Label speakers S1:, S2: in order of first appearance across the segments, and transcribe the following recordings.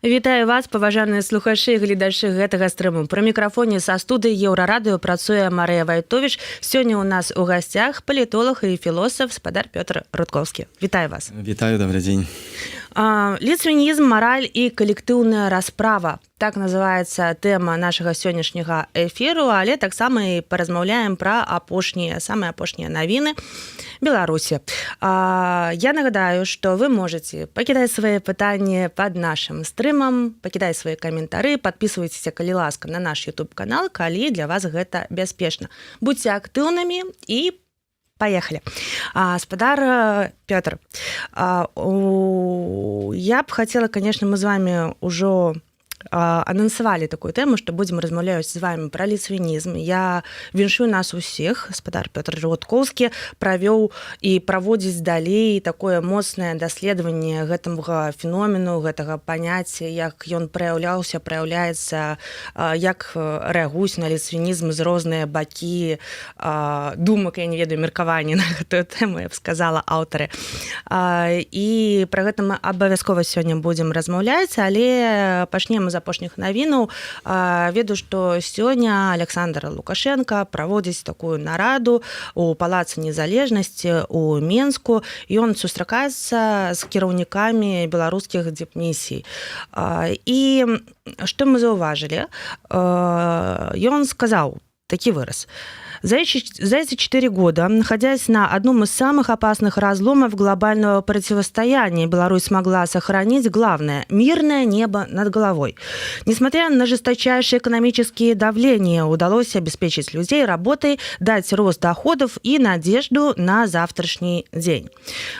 S1: Вітаю вас, паважаныя слухачы і гледачы гэтага стрыму. Пры мікрафоне са студыі Еўрарадыё працуе Марыя Вайтовіч. Сёння ў нас у гасцях палітолог і філосаф спадар Пётр Рудкоўскі. Вітаю вас.
S2: Вітаю, добрый дзень.
S1: Ліцвінізм, мараль і калектыўная расправа. Так называецца тэма нашага сённяшняга эфіру, але таксама і паразмаўляем пра самыя апошнія навіны Беларусі. Я нагадаю, што вы можаце пакідаць свае пытанні пад нашым стрымам, пакідаць свае каментары, падпісвайцеся, калі ласка, на наш YouTube-канал, калі для вас гэта бяспечна. Будзьце актыўнымі і поехали. Спадар Пётр, я б хотела, конечно, мы з вами ўжо анансавалі такую тэму, што будзем размаўляць з вами пра ліцвінізм. Я віншую нас усіх. Спадар Пётр Рудкоўскі правёў і праводзіць далей такое моцнае даследаванне гэтага феномену, гэтага паняцця, як ён праяўляецца, як рэагуюць на ліцвінізм з розныя бакі думак, я не ведаю, меркаванні на гэтую тэму, я б сказала, аўтары. І пра гэта мы абавязкова сёння будзем размаўляць, але пачнем з апошніх навінаў. Ведаю, што сёння Александр Лукашенко праводзіць такую нараду у Палацы Незалежнасці ў Менску. Ён сустракаецца з кіраўнікамі беларускіх дипмісій. І што мы заўважылі? Ён сказаў такі выраз. За эти 4 года, находясь на одном из самых опасных разломов глобального противостояния, Беларусь смогла сохранить главное – мирное небо над головой. Несмотря на жесточайшие экономические давления, удалось обеспечить людей работой, дать рост доходов и надежду на завтрашний день.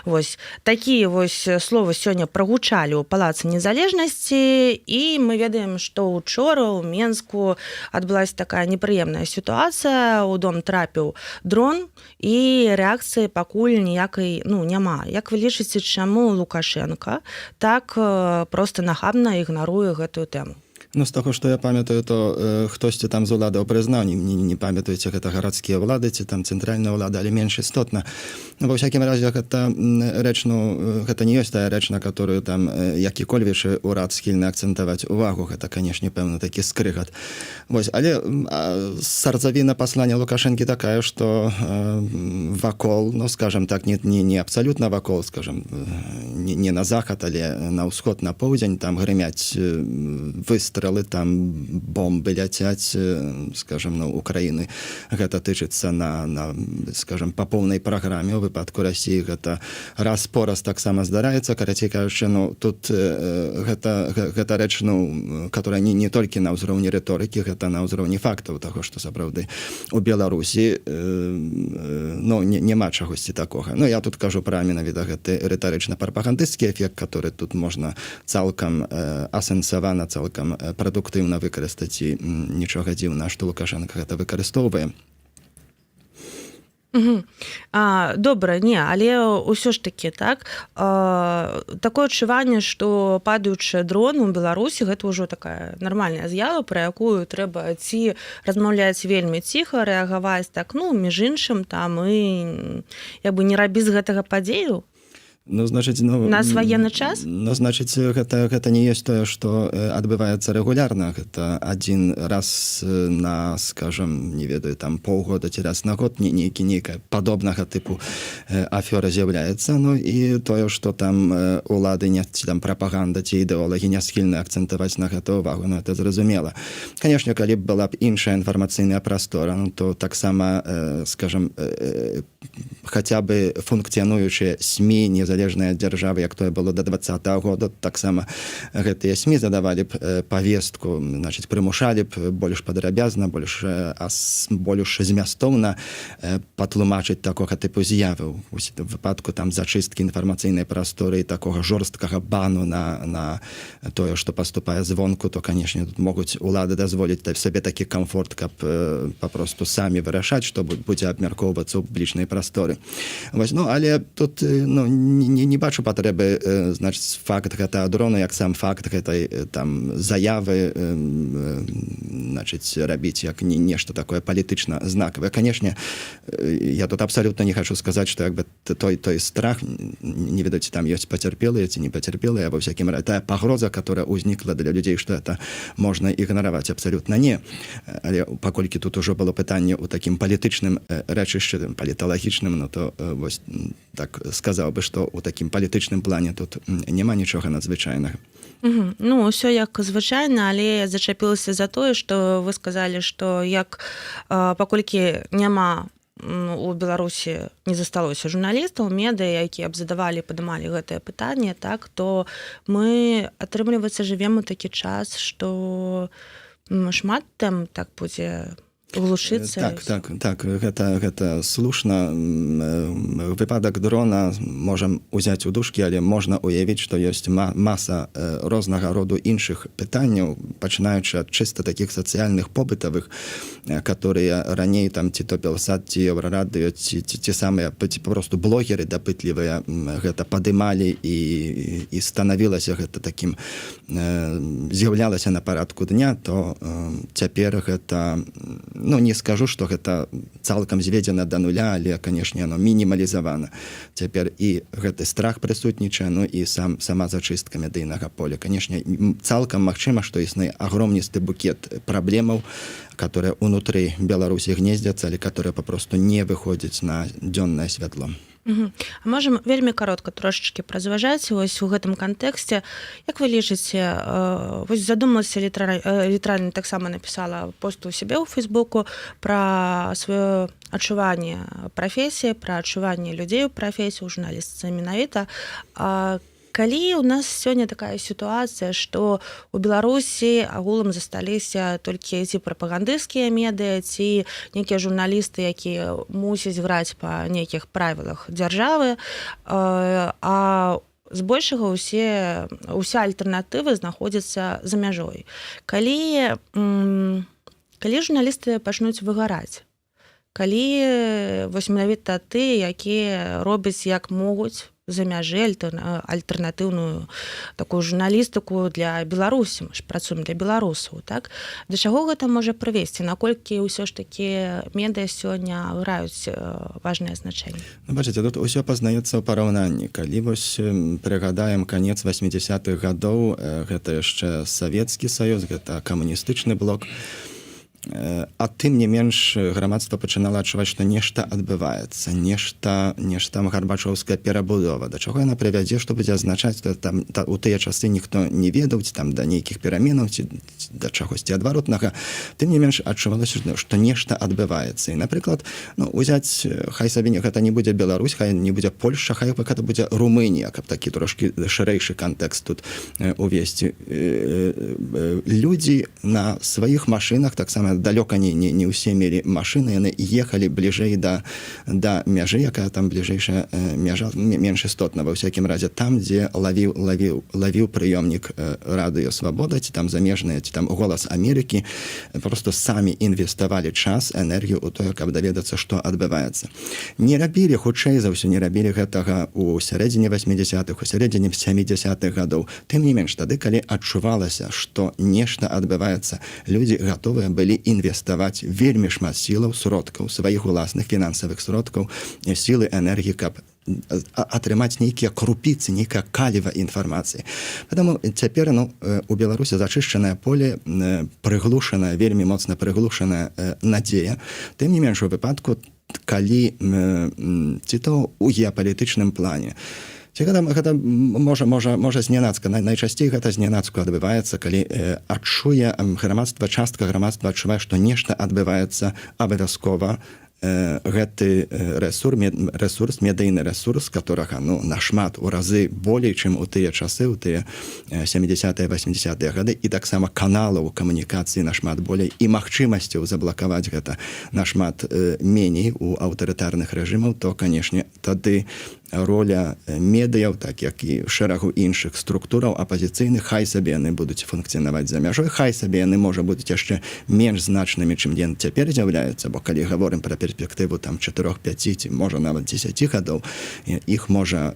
S1: Вось такие словы сегодня прогучали у Палаца Незалежности, и мы ведаем, что учора у Менску отбылась такая неприемная ситуация, у дом трапіў дрон, і рэакцыі пакуль ніякай няма. Як вы лічыце, чаму Лукашенко так проста нахабна ігнаруе гэтую тэму?
S2: З таго, што я памятаю, то хтосьці там з уладаў прызнаў, не памятаеце, гэта гарадскія ўлады ці там цэнтральная ўлада, але менш істотна. Ва ўсякім разе гэта рэч, гэта не ёсць тая рэч, на которую там які-кольвіш урад схільны акцэнтаваць увагу. Гэта, канешне, пэўна, такі скрыгат. Але сарцавіна паслання Лукашэнкі такая, што вакол, скажам так, не абсалютна вакол, скажам, не на захад, але на ўсход, на поўдзень, там грымяць выстрелы, там бомбы ляцяць, скажем, Украіны. Гэта тычыцца скажем, па поўнай праграме. У выпадку Расіі гэта раз-пораз таксама здараецца. Карацей кажучы, тут гэта рэч, которая не толькі на ўзроўні рыторыкі, гэта на ўзроўні фактаў таго, што сапраўды у Беларусі няма чагосьці такога. Я тут кажу пра менавіта гэты рытарычна-прапагандысцкі эфект, который тут можна цалкам асэнсавана, цалкам прадуктыўна выкарыстаць, і нічога дзіўна, што Лукашенко гэта выкарыстоўвае.
S1: Добра, але ўсё ж такі, так, такое адчуванне, што падаючы дрон у Беларусі, гэта ўжо такая нармальная з'ява, пра якую трэба ці размаўляць вельмі ціха, рэагаваць так, між іншым, там, і не рабіць з гэтага падзею.
S2: Нас
S1: военны час?
S2: Значыць, гэта не ёсць тое, што адбываецца рэгулярна. Гэта адзін раз на, скажам, не ведаю, там паўгода ці раз на год нейкая падобнага тыпу афёра з'яўляецца. І тое, што там улады, ці там прапаганда, ці ідэолагі не схільны акцэнтаваць на гэта ўвагу, это зразумела. Канешне, калі б была б іншая інфармацыйная прастора, то таксама, скажам, хаця бы функцыянуючыя СМІ, незалежныя дзяржавы, як тое было до 20-го года, таксама гэтыя СМІ задавалі б павестку, прымушалі б больш падрабязна, больш змястоўна патлумачыць такога тыпу з'явы. У выпадку там зачысткі інфармацыйнай прасторы і такога жорсткага бану на тое, што паступае звонку, то, канешне, тут могуць улады дазволіць сабе такі камфорт, каб папросту самі вырашаць, што будзе абмяркоўвацца ў публічнай прасторы. Але тут не бачу патрэбы значыць факт гэта дрону як сам факт гэтай там заявы значыць рабіць як нешта такое палітычна знакавае. Канешне, я тут абсалютна не хочу сказаць, што як бы той страх, не ведаць, там ёсць пацярпелыя ці не пацярпелыя, ва всякім разе тая пагроза, которая ўзнікла для людзей, што это можна ігнараваць, абсалютна не. Але паколькі тут ужо было пытанне ў такім палітычным рэчышчы, паліталагічным, ну то вось так сказаў бы, што ў такім палітычным плане тут няма нічога надзвычайнага.
S1: Ну, ўсё як звычайна, але зачапілася за тое, што вы сказалі, што як паколькі няма у Беларусі не засталося журналістаў, медыя, якія б задавалі, падымалі гэтае пытанне, так, то мы, атрымліваецца, жывем у такі час, што шмат тэм так будзе глушыцца.
S2: Так, гэта слушна. Выпадак дрона можам узяць у дужкі, але можна уявіць, што ёсць маса рознага роду іншых пытанняў, пачынаючы ад чыста такіх сацыяльных побытавых, которые раней там ці то Белсат, ці Еўрарадыё, ці самыя просто блогеры дапытлівыя гэта падымалі і станавілася гэта такім, з'яўлялася на парадку дня, то цяпер гэта, ну, не скажу, што гэта цалкам зведзена да нуля, але, канешне, оно мінімалізавана. Цяпер і гэты страх прысутнічае, ну і сама зачыстка медыйнага поля. Канешне, цалкам магчыма, што існуе агромністы букет праблемаў, которые унутры Беларусі гнездзяцца, але которые папросту не выходзяць на дзённае святло.
S1: А можам вельмі каротка трошачкі празважаць вось у гэтым кантэксце. Як вы лічыце, вось задумалася літаральна таксама напісала пост у сябе ў Фейсбуку пра сваё адчуванне прафесіі, пра адчуванне людзей у прафесіі, у журналістцы менавіта. Калі у нас сёння такая сітуацыя, што у Беларусі агулам засталіся толькі ці прапагандысцкія медыа, ці нейкія журналісты, якія мусяць граць па нейкіх правілах дзяржавы, а збольшага ўся альтэрнатывы знаходзіцца за мяжой. Калі журналісты пачнуць выгараць, калі вось менавіта тыя, якія робяць як могуць за мяжы альтэрнатыўную такую журналістыку для Беларусі, мы ж працуем для беларусаў, так? Да чаго гэта можа прывесці? Наколькі ўсё ж такі медыа сёння граюць важнае значэнне?
S2: Ну, бачыце, тут усё пазнаецца ў параўнанні. Калі вось прыгадаем канец 80-х гадоў, гэта яшчэ Савецкі Саюз, гэта камуністычны блок, а тым не менш грамадства пачынала адчуваць, што нешта адбываецца, нешта гарбачоўская перабудова. Да чаго яна прывядзе, што будзе азначаць, што там у тыя часы ніхто не ведаў, ці там да нейкіх пераменаў, ці да чагосьці адваротнага. Тым не менш адчувалася, што нешта адбываецца. І, напрыклад, узяць, хай сабе гэта не будзе Беларусь, хай не будзе Польшча, хай гэта будзе Румынія, каб такі трошкі шырэйшы кантэкст тут увесці. Людзі на сваіх машынах таксама далёка не ўсе мелі машыны, яны ехалі бліжэй да мяжы, якая там бліжэйшая мяжа, менш істотна, ва ўсякім разе там, дзе лавіў прыёмнік радыё Свабода, ці там замежныя, ці там Голас Амерыкі, просто самі інвеставалі час, энергію ў тое, каб даведацца, што адбываецца. Не рабілі, хутчэй за ўсё, не рабілі гэтага ў сярэдзіне 80-х, у сярэдзіне 70-х гадоў. Тым не менш, тады, калі адчувалася, што нешта адбываецца, людзі гатовыя былі інвеставаць вельмі шмат сілаў, сродкаў, сваіх уласных фінансавых сродкаў, сілы, энергіі, каб атрымаць нейкія крупіцы, нейкая каліва інфармацыі. Таму цяпер у Беларусі зачышчанае поле, прыглушаная, вельмі моцна прыглушаная надзея. Тым не менш у выпадку, калі ці то ў геапалітычным плане, ці гэта можа знянацка, найчасцей гэта знянацку адбываецца, калі адчуе грамадства, частка грамадства адчувае, што нешта адбываецца абавязкова, гэты ресурс, медыйны ресурс, которага нашмат у разы болей, чым у тыя часы, у тыя 70-е, 80-е гады, і таксама каналаў камунікацыі нашмат болей, і магчымасцяў заблакаваць гэта нашмат меней у аўтарытарных рэжымаў, то, канешне, тады роля медыяў, так як і шэрагу іншых структураў апазіцыйных, хай сабе яны будуць функцыянаваць за мяжой, хай сабе яны, можа, будуць яшчэ менш значнымі, чым яны цяпер з'яўляюцца, бо калі гаворым пра перспектыву там 4-5 ці можа нават 10 гадоў, іх можа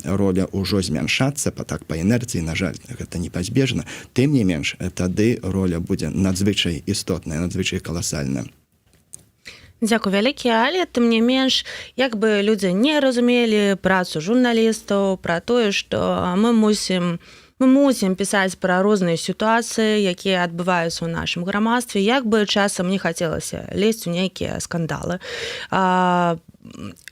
S2: роля ўжо змяншацца па інерцыі, на жаль, гэта непазбежна. Тым не менш, тады роля будзе надзвычай істотная, надзвычай каласальная.
S1: Дзякуй вялікі, але тым не менш, як бы людзі не разумелі працу журналістаў, пра тое, што мы мусім пісаць пра розныя сітуацыі, якія адбываюцца ў нашым грамадстве, як бы часам не хацелася лезть у нейкія скандалы.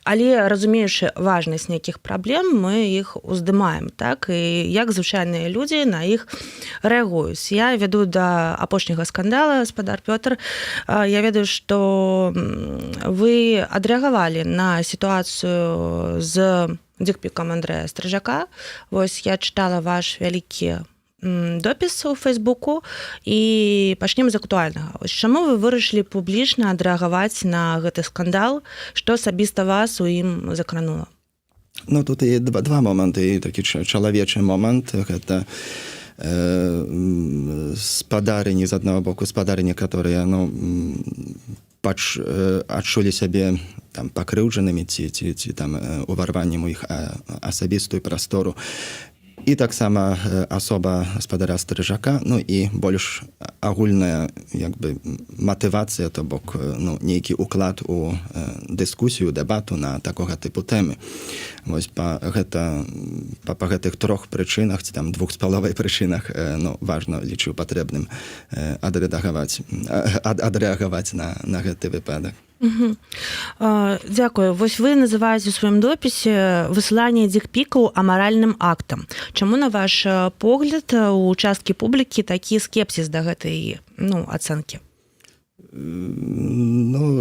S1: Але разумеючы важнасць нейкіх праблем, мы іх уздымаем, так? І як звычайныя людзі на іх рэагуюць. Я веду да апошняга скандала, гаспадар Пётр, я ведаю, што вы адрэагавалі на сітуацыю з дикпікам Андрэя Стрыжака. Вось я чытала ваш вялікі допіс у Фейсбуку і пачнем з актуальнага. Вось чаму вы вырашылі публічна адрэагаваць на гэты скандал, што асабіста вас у ім закранула?
S2: Ну, тут є два моменти. І такий чоловічий момент. Гэта спадарыні, з аднаго боку, спадарыні, которые, адчулі сябе там пакрыўджанымі ці там уварваннем у іх асабістую прастору. І таксама асоба гаспадара Стрыжака, і больш агульная матывацыя, то бок нейкі уклад у дыскусію, дэбату на такога тыпу тэмы. Вось па гэтых трох прычынах, ці там 2,5 прычынах, важна, лічу патрэбным адрэагаваць на гэты выпадак.
S1: Дзякую. Вось вы называеце у сваім допісе высыланне дикпікаў амаральным актам. Чаму, на ваш погляд, у часткі публікі такі скепсіс да гэтай ацэнкі?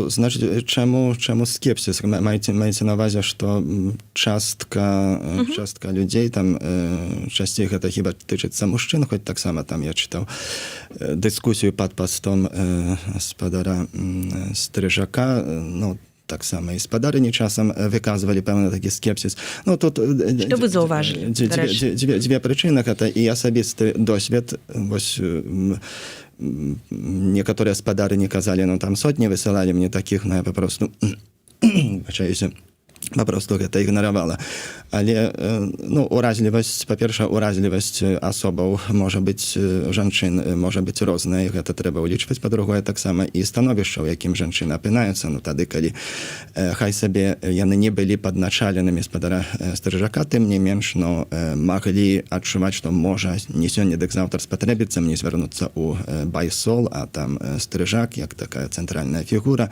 S2: Значыць, чаму скепсіс? Маеце на ўвазе, што частка людзей, там часцей гэта хіба тычыцца мужчын, хоць таксама там я чытаў дыскусію пад пастом гаспадара Стрыжака, таксама і спадарыні часам выказвалі пэўны такі скепсіс. Тут
S1: што вы заўважылі?
S2: Дзве прычыны, гэта і асабісты досвед. Вось некаторыя спадарыні казалі, там сотні высылалі мне такіх, я папросту гэта ігнаравала. Але уразлівасць, па-перша, уразлівасць асобаў можа быць, жанчын можа быць розная, і гэта трэба ўлічваць. Па-другое, таксама і становішча, у якім жанчыны апынаюцца, тады, калі хай сабе яны не былі падначаленымі спадара Стрыжака, тым не менш, маглі адчуваць, што можа не сёння, дык заўтра спатрэбіцца мне звярнуцца ў байсол, а там Стрыжак, як такая цэнтральная фігура.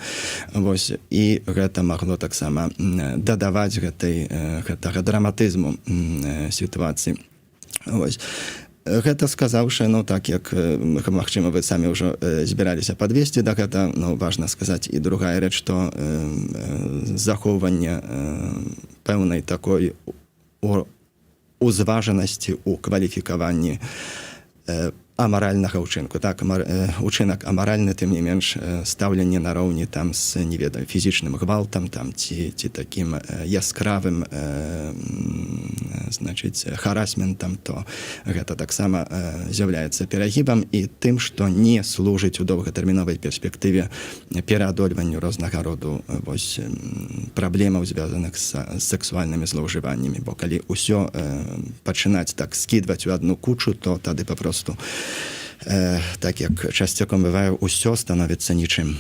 S2: Вось, і гэта магло таксама дадаваць гэтага драматызму сітуацыі. Вось. Гэта сказаўшы, так як, магчыма, вы самі ўжо збіраліся падвесці да гэта, важна сказаць і другая рэч, што захоўванне пэўнай такой узважанасці ў кваліфікаванні амаральнага ўчынку. Так, учынак амаральны, тым не менш, стаўленне нароўні там з, не ведаю, фізічным гвалтам там, ці такім яскравым харасментам, то гэта таксама з'яўляецца перагібам і тым, што не служыць у доўгатэрміновай перспектыве пераадольванню рознага роду праблемаў, звязаных з сексуальнымі злоўжываннямі. Бо калі ўсё пачынаць так скідваць у адну кучу, то тады папросту, так як часцяком бывае, усё становіцца нічым.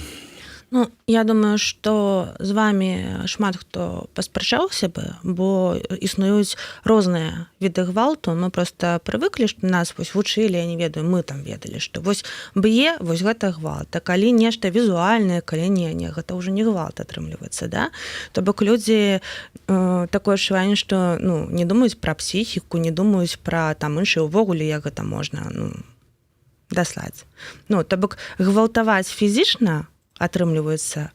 S1: Я думаю, што з вами шмат хто паспрачаўся бы, бо існуюць розныя віды гвалту. Мы проста прывыклі, што нас вучылі, я не ведаю, мы там ведалі, што б'е, гэта гвалт. А калі нешта візуальнае, калі не, гэта ўжо не гвалт атрымліваецца, да? То бок людзі такое адчуванне, што не думаюць пра псіхіку, не думаюць пра там іншыя ўвогуле, як гэта можна даслаць. То бок гвалтаваць фізічна атрымліваецца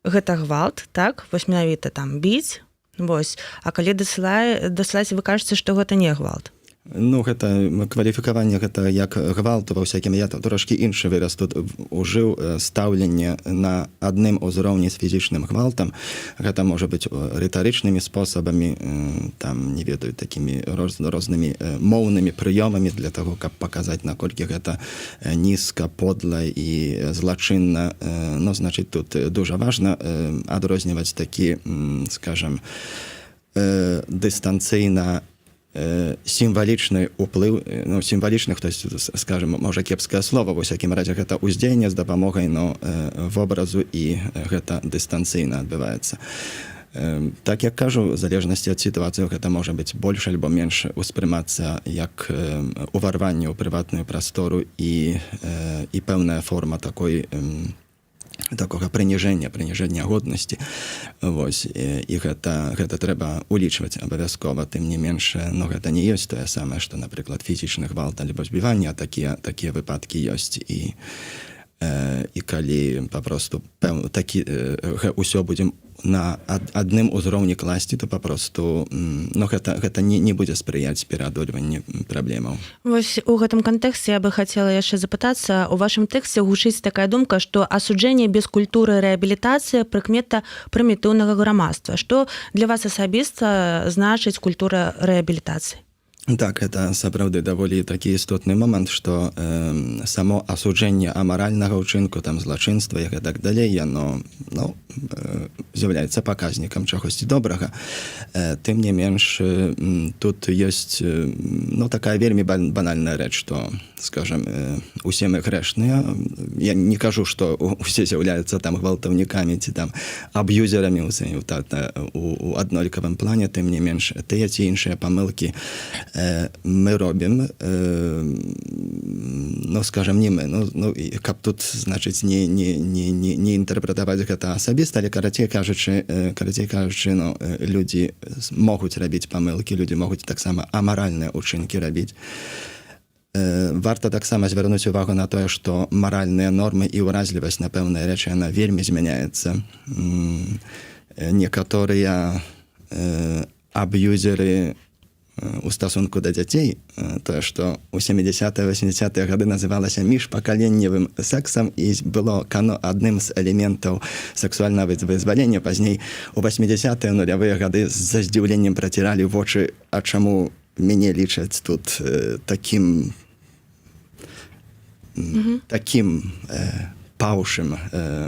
S1: гэта гвалт, так, менавіта там біць, а калі дасылаць, вы кажаце, што гэта не гвалт.
S2: Ну, гэта кваліфікаванне гэта як гвалт ва ўсякім, я трошкі іншы выраз тут ужыў стаўленне на адным узроўні з фізічным гвалтам. Гэта можа быць рытарычнымі спосабамі, там, не ведаю, такімі рознымі моўнымі прыёмамі для таго, каб паказаць, наколькі гэта нізка, подла і злачынна. Ну, значыць, тут дужа важна адрозніваць такі, скажам, дыстанцыйна сімвалічны ўплыў, ну, сімвалічны, хтось, скажем, можа кепскае слова, ва ўсякім разе гэта ўздзеянне з дапамогай, ну, вобразу, і гэта дыстанцыйна адбываецца. Так, як кажу, в залежнасці ад сітуацыі гэта можа быць больш альбо менш успрымацца як уварванне ў прыватную прастору і пэўная форма такога прыніжэння годнасці. Вось, і гэта трэба улічваць абавязкова. Тым не менш, ну, гэта не ёсць тое самае, што, напрыклад, фізічны гвалт альбо збіванне, а такія выпадкі ёсць. І калі папросту ўсё будзем на адным узроўні класці, то папросту, ну, гэта не будзе спрыяць пераадольванню праблемаў.
S1: Вось у гэтым кантэксце я бы хацела яшчэ запытацца, у вашым тэксце гучыць такая думка, што асуджэнне без культуры рэабілітацыі прыкмета прымітыўнага грамадства. Што для вас асабіста значыць культура рэабілітацыі?
S2: Так, это сапраўды даволі такі істотны момант, што само асуджэнне амаральнага ўчынку, там, злачынства і так далей, яно, ну, з'яўляецца паказнікам чагосьці добрага. Тым не менш, тут ёсць, ну, такая вельмі банальная рэч, што, скажем, усе мы грэшныя. Я не кажу, што усе з'яўляюцца там гвалтаўнікамі ці там аб'юзерамі у аднолькавым плане, тым не менш, тыя ці іншыя памылкі мы робім, ну, скажем, не мы, ну, каб тут, значыць, не інтэрпрэтаваць гэта асабіста, але карацей кажучы, ну, людзі могуць рабіць памылкі, людзі могуць таксама амаральныя ўчынкі рабіць. Варта таксама звярнуць увагу на тое, што маральныя нормы і ўразлівасць на пэўныя рэчы, яна вельмі змяняецца. Некаторыя аб'юзеры у стасунку да дзяцей, тое, што ў 70-80-е гады называлася міжпакаленневым сексам і было адным з элементаў сексуальнага вызвалення. Пазней у 80-е нулявыя гады з здзіўленнем праціралі вочы, а чаму мяне лічаць тут такім паўшым.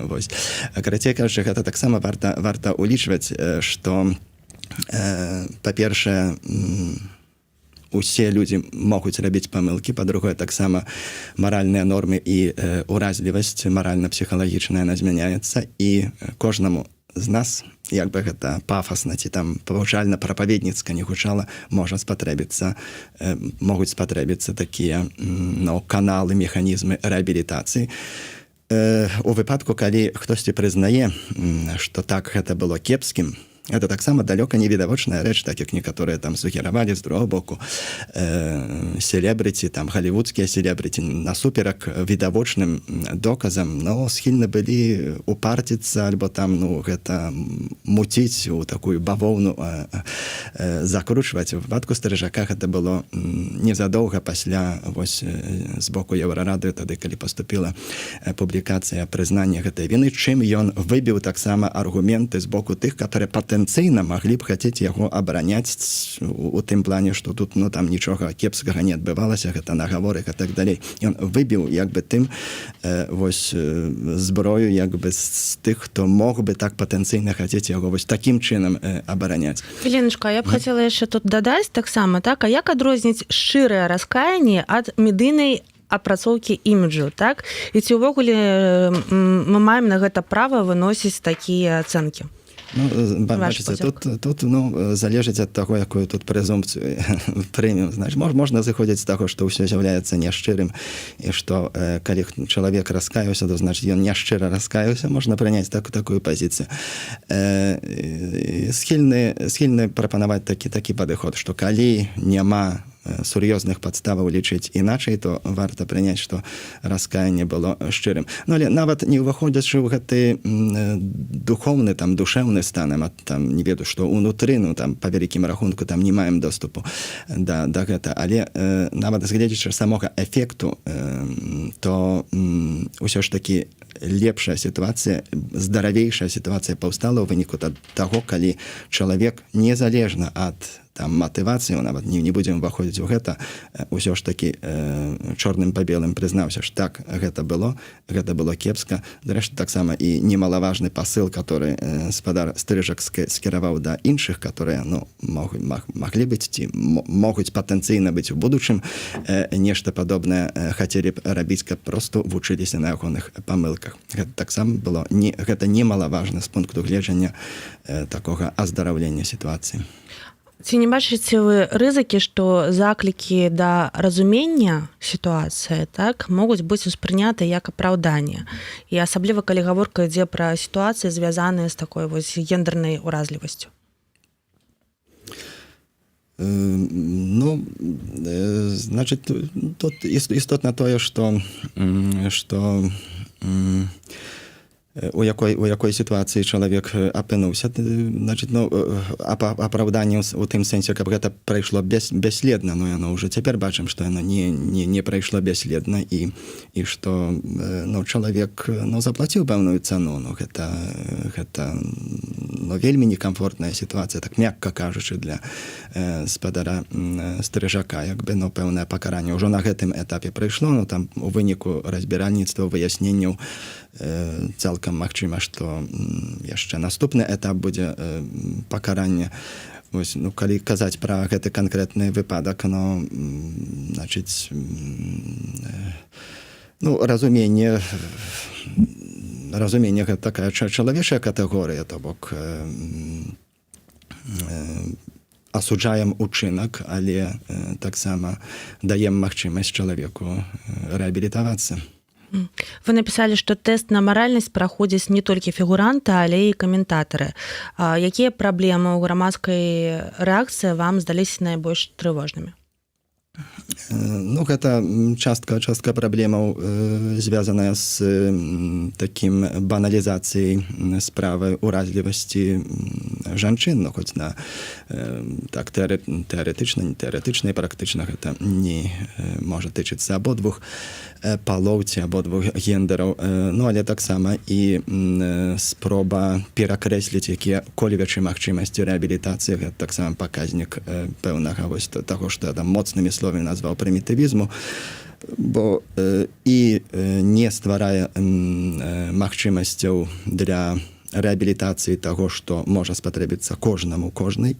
S2: Вось. Карацей кажучы, гэта таксама варта улічваць, што па-першае, усе людзі могуць рабіць памылкі, па-другое, таксама маральныя нормы і ўразлівасць маральна-псіхалагічная, яна змяняецца, і кожнаму з нас, як бы гэта пафасна ці там павучальна-прапаведніцка не гучала, могуць спатрэбіцца такія, ну, каналы, механізмы рэабілітацыі. У выпадку, калі хтосьці прызнае, што так гэта было кепскім, гэта таксама далёка не відавочная рэч, так як некаторыя там сугеравалі з другого боку. Селебрыці, там, галівудскія селебрыці, насуперак відавочным доказам, ну, схільны былі упарціцца, альбо там, ну, гэта муціць у такую бавоўну, закручваць. У выпадку Стрыжака гэта было незадоўга пасля, вось, з боку Еўрарады, тады, калі паступіла публікацыя прызнання гэтай віны, чым ён выбіў таксама аргументы з боку тых, которые патэнцыйна маглі б хацець яго абараняць у тым плане, што тут, ну, там нічога кепскага не адбывалася, гэта нагаворы і так далей. Ён выбіў, як бы, тым, вось, зброю, як бы, з тых, хто мог бы так патэнцыйна хацець яго вось такім чынам абараняць.
S1: Еленачка, я б хацела яшчэ тут дадаць таксама, так, а як адрозніць шчырае раскаянне ад медыйнай апрацоўкі іміджу, так? І ці ўвогуле мы маем на гэта права выносіць такія ацэнкі?
S2: Ну, бачыце, тут, ну, залежыць ад таго, якую тут прэзумпцыю прымем. Значит, можна зыходзіць з таго, што ўсё з'яўляецца няшчырым, і што калі чалавек раскаяўся, то, значит, ён няшчыра раскаяўся, можна прыняць такую пазіцыю. Схільны прапанаваць такі падыход, што калі няма сур'ёзных падставаў лічыць іначай, то варта прыняць, што раскаянне было шчырым. Ну, але нават не ўваходзячы ў гэты духоўны, там, душэўны стан, там, не ведаю, што ўнутры, ну, там, па вялікім рахунку, там не маем доступу да гэта. Але нават згледзячы самога эфекту, то ўсё ж такі лепшая сітуацыя, здаравейшая сітуацыя паўстала ў выніку таго, калі чалавек незалежна ад там матывацыю, нават не будзем уваходзіць у гэта, ўсё ж такі чорным па белым прызнаўся, што так, гэта было кепска. Зрэшты, таксама і немалаважны пасыл, который спадар Стрыжак скіраваў да іншых, которые, ну, маглі быць ці могуць патэнцыйна быць у будучым, нешта падобнае хацелі б рабіць, каб просто вучыліся на ягоных памылках. Гэта таксама было, гэта немалаважна з пункту гледжання такога аздараўлення сітуацыі.
S1: Ці не бачыце вы рызыкі, што заклікі да разумення сітуацыі, так, могуць быць успрыняты як апраўданне? І асабліва, калі гаворка ідзе пра сітуацыі, звязаныя з такой вось гендернай уразлівасцю.
S2: Ну, значит, тут істотна тое, што у якой сітуацыі чалавек апынуўся. Значит, ну, апраўданне у тым сэнсе, каб гэта прайшло бясследна, но яно ўжо цяпер бачым, што яно не прайшло бясследна і што, ну, чалавек, ну, заплаціў пэўную цану. Ну, гэта ну, вельмі некамфортная сітуацыя, так мякка кажучы, для спадара Стрыжака, як бы, ну, пэўнае пакаранне ўжо на гэтым этапе прайшло, ну, там у выніку разбіральніцтва, выясненняў цалкам магчыма, што яшчэ наступны этап будзе пакаранне. Вось, ну, калі казаць пра гэты канкрэтны выпадак, ну, значыць, ну, разуменне гэта такая чалавечая катэгорыя, то бок асуджаем учынак, але таксама даем магчымасць чалавеку рэабілітавацца.
S1: Вы напісалі, што тэст на маральнасць праходзіць не толькі фігуранта, але і каментатары. Якія праблемы ў грамадскай рэакцыі вам здаліся найбольш трывожнымі?
S2: Ну, гэта частка праблемаў звязаная з такім баналізацыяй справы уразлівасці жанчын, ну, хоць на так тэарэтычна, не тэарэтычна і практычна гэта не можа тычыцца абодвух палоў ці абодвух гендераў, ну, але таксама і спроба перакрэсліць якія колевячы магчымасці рэабілітацыі, гэта таксама паказнік пэўнага вось таго, што там моцнымі словамі назваў прымітывізму, бо і не стварае магчымасцяў для рэабілітацыі таго, што можа спатрэбіцца кожнай,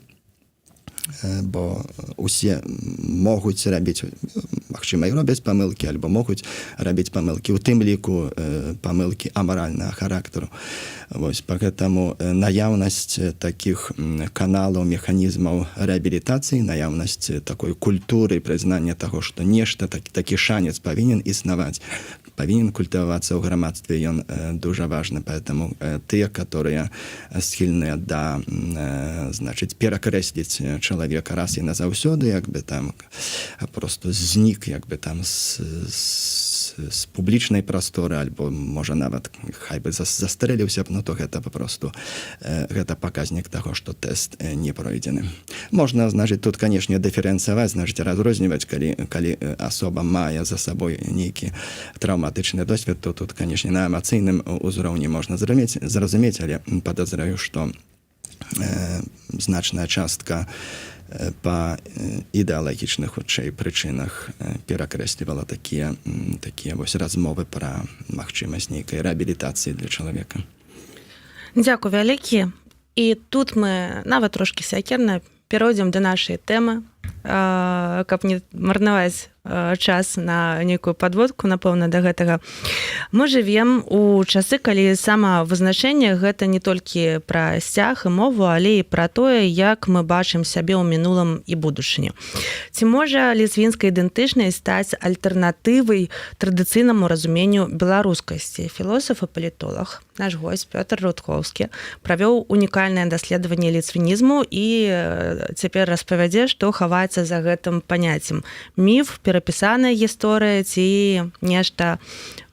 S2: бо усе могуць рабіць, магчыма, і робяць памылкі, альбо могуць рабіць памылкі, у тым ліку памылкі амаральнага характару. Вось, пагэтаму наяўнасць такіх каналаў, механізмаў рэабілітацыі, наяўнасць такой культуры, прызнання таго, што нешта, такі шанец павінен існаваць, павінен культывавацца ў грамадстве, ён дуже важны, поэтому тыя, которые схільныя да, значыць, перакрэсліць чалавека раз і назаўсёды, як бы там просто знік, як бы там з публічнай прасторы, альбо, можа, нават хай бы застрэліўся б, ну, то гэта папросту гэта паказнік таго, што тэст не пройдзены. Можна, значыць, тут, канешне, дыферэнцыяваць, значыць, разрозніваць, калі асоба мае за сабой нейкі траўматычны досвед, то тут, канешне, на эмацыйным узроўні можна зразумець, але падазраю, што значная частка па ідэалагічных, хутчэй, прычынах перакрэслівала такія вось размовы пра магчымасць нейкай рэабілітацыі для чалавека.
S1: Дзякуй вялікі. І тут мы нават трошкі сякерна перайдзем да нашай тэмы, каб не марнаваць час на нейкую падводку, напэўна, да гэтага. Мы жывем у часы, калі самавызначэнне гэта не толькі пра сцяг і мову, але і пра тое, як мы бачым сябе ў мінулым і будучыні. Ці можа лесвінская ідэнтычнасць стаць альтэрнатывай традыцыйнаму разуменню беларускасці? Філосаф і палітолог, наш госць Пётр Рудкоўскі, правёў унікальнае даследаванне лесвінізму і цяпер распавядзе, што хавае хаваецца за гэтым паняццем? Міф, перапісаная гісторыя ці нешта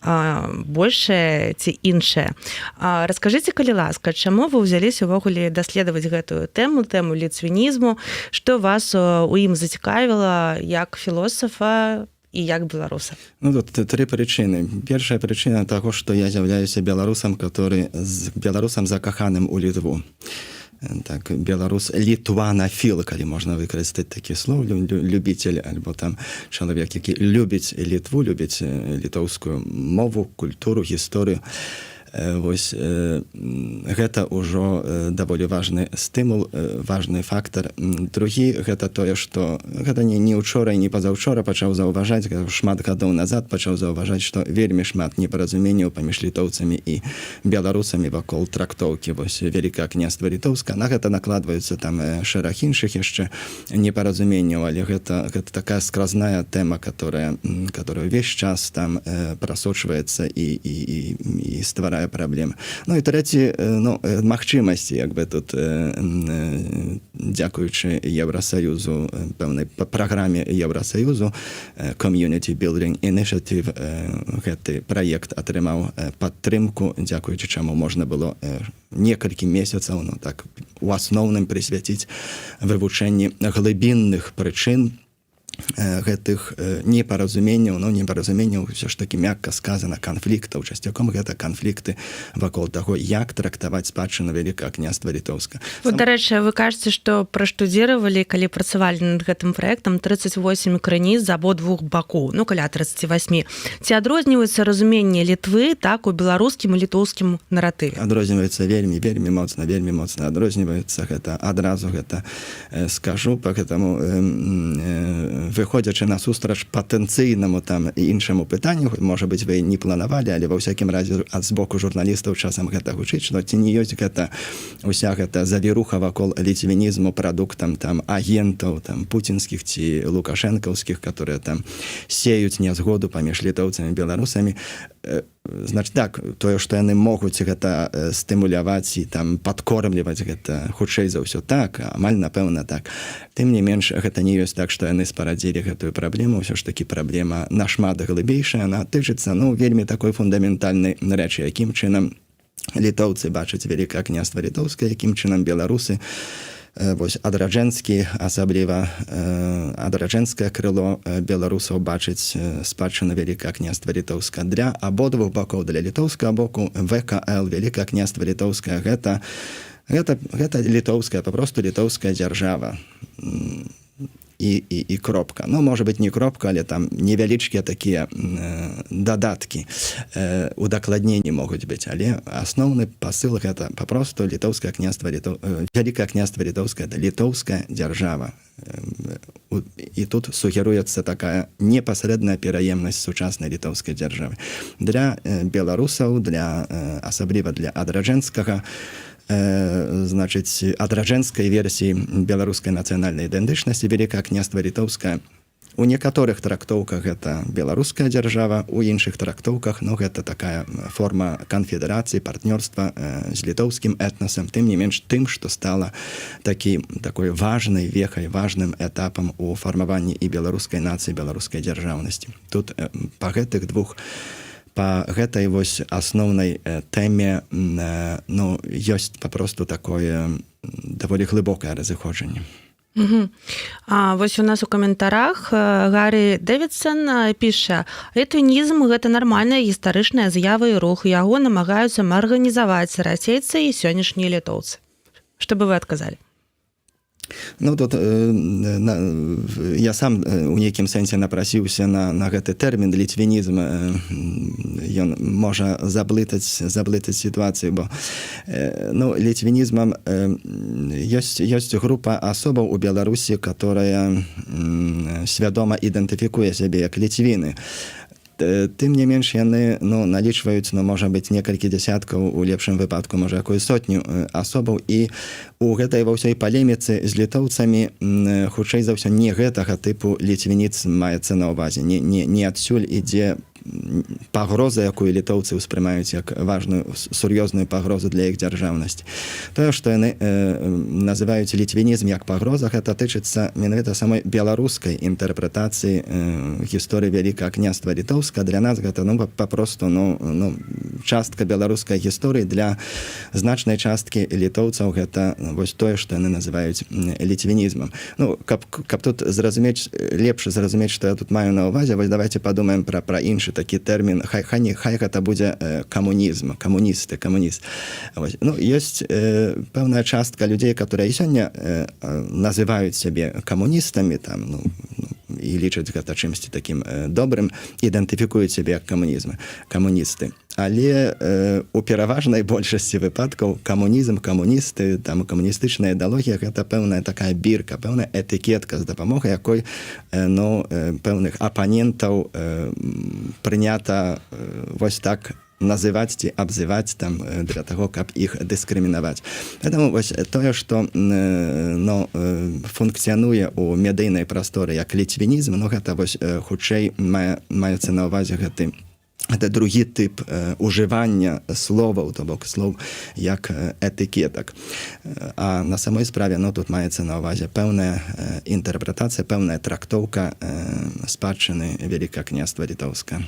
S1: большае ці іншае? Раскажыце, калі ласка, чаму вы ўзяліся ўвогуле даследаваць гэтую тэму ліцвінізму, што вас у ім зацікавіла як філосафа і як беларуса?
S2: Ну, тут три причины. Першая причина того, что я являюсь белорусом, белорусом закаханым у Литву. Так, беларус літванафіл, калі можна выкарыстаць такі слоў, любитель, альбо там чалавек, які любіць Літву, любіць літоўскую мову, культуру, гісторыю. Вось гэта ўжо даволі важны стымул, важны фактар. Другі гэта тое, што гэта не учора і не пазаўчора пачаў заўважаць, шмат гадоў назад пачаў заўважаць, што вельмі шмат непаразуменняў паміж літоўцамі і беларусамі вакол трактоўкі вось Вялікае княства Літоўска. На гэта накладваюцца там шэраг іншых яшчэ непаразуменняў, але гэта такая скразная тэма, которая ўвесь час там прасочваецца і стварае праблемы. Ну і трэці, магчымасці, як бы тут, дзякуючы Еўрасаюзу, пэўнай праграме Еўрасаюзу, Community Building Initiative, гэты праект атрымаў падтрымку, дзякуючы чаму можна было некалькі месяцаў, так, у асноўным прысвяціць вывучэнні глыбінных прычын гэтых непаразуменняў, непаразуменняў ўсё ж такі мякка сказана канфліктаў, часцяком гэта канфлікты вакол таго, як трактаваць спадчыну Вялікага княства Літоўска.
S1: Дарэчы, вы кажаце, што праштудзіравалі, калі працавалі над гэтым праектам, 38 крыніц з абодвух бакоў, каля 38. Ці адрозніваецца разуменне Літвы так у беларускім і літоўскім наратыве?
S2: Адрозніваецца вельмі моцна адрозніваецца гэта, адразу гэта скажу, пакетаму выходзячы насустрач патэнцыйнаму там і іншаму пытанню, можа быць, вы не планавалі, але ва ўсякім разе ад збоку журналістаў часам гэта гучыць, ці не ёсць гэта уся гэта завіруха вакол ліцвінізму прадуктам там агентаў там пуцінскіх ці лукашэнкаўскіх, которые там сеюць нязгоду паміж літоўцамі і беларусамі. Значыць, так, тое, што яны могуць гэта стымуляваць і там падкормліваць гэта хутчэй за ўсё так, амаль напэўна так. Тым не менш, гэта не ёсць так, што яны спарадзілі гэтую праблему, ўсё ж такі праблема нашмат глыбейшая, яна тычыцца, вельмі такой фундаментальнай рэчы, якім чынам літоўцы бачаць Вялікае княства Літоўскае, якім чынам беларусы, вось адраджэнскі, асабліва адраджэнскае крыло беларусаў бачыць спадчыну Вялікага княства Літоўска. Для абодвух бакоў, для літоўскага боку ВКЛ, Вялікае княства Літоўскае, гэта літоўская, папросту літоўская дзяржава. І кропка. Можа быць, не кропка, але там невялічкія такія дадаткі, удакладненні могуць быць, але асноўны пасыл гэта папросту Вялікае княства Літоўскае, это літоўская дзяржава. І тут сугеруецца такая непасрэдная пераемнасць сучаснай літоўскай дзяржавы. Для беларусаў, асабліва для адраджэнскага, значыць, адраджэнскай версіі беларускай нацыянальнай ідэнтычнасці Вялікае княства Літоўскае. У некаторых трактоўках гэта беларуская дзяржава, у іншых трактоўках, гэта такая форма канфедэрацыі, партнёрства з літоўскім этнасам, тым не менш тым, што стала такой важнай вехай, важным этапам у фармаванні і беларускай нацыі, беларускай дзяржаўнасці. Тут па гэтай вось асноўнай тэме ёсць папросту такое даволі глыбокае разыходжанне.
S1: Вось у нас у каментарах Гаррі Дэвідсон піша: літвінізм – гэта нармальная гістарычная з'ява і рух, яго намагаюцца арганізаваць расейцы і сённяшнія літоўцы. Што бы вы адказалі?
S2: Тут я сам у нейкім сэнсе напрасіўся на гэты тэрмін літвінізм. Ён можа заблытаць сітуацыю, бо літвінізмам ёсць група асобаў у Беларусі, которая свядома ідэнтыфікуе сябе як ліцвіны. Тым не менш, яны налічваюць, можа быць, некалькі дзясяткаў, у лепшым выпадку, можа, якую сотню асобаў, і у гэтай ва ўсёй палеміцы з літоўцамі хутчэй за ўсё не гэтага тыпу ліцвініц маецца на ўвазе. Не адсюль ідзе пагроза, якую літоўцы ўспрымаюць як важную сур'ёзную пагрозу для іх дзяржаўнасці. Тое, што яны называюць літвінізм як пагроза, гэта тычыцца менавіта самой беларускай інтэрпрэтацыі гісторыі Вялікага княства Літоўска. Для нас гэта папросту частка беларускай гісторыі. Для значнай часткі літоўцаў гэта вось тое, што яны называюць літвінізмам. Каб тут лепш зразумець, што я тут маю на ўвазе, вось давайте падумаем пра іншы такі тэрмін. Хай гэта будзе камунізм, камуністы, камуніст. Ёсць пэўная частка людзей, которые сёння называюць сябе камуністамі там, і лічаць гэта чымсьці такім добрым, ідэнтыфікуюць сябе як камуністы. Але у пераважнай большасці выпадкаў камунізм, камуністы, там камуністычная ідэалогія гэта пэўная такая бірка, пэўная этыкетка, з дапамогай якой пэўных апанентаў прынята вось так называць ці абзываць там для таго, каб іх дыскрымінаваць. Таму вось тое, што функцыянуе ў медыйнай прасторы як літвінізм, гэта вось хутчэй маецца на ўвазе гэта другі тып ужывання словаў, то бок слоў як этыкетак. А на самой справе тут маецца на ўвазе пэўная інтэрпрэтацыя, пэўная трактоўка спадчыны Вялікага княства Літоўска.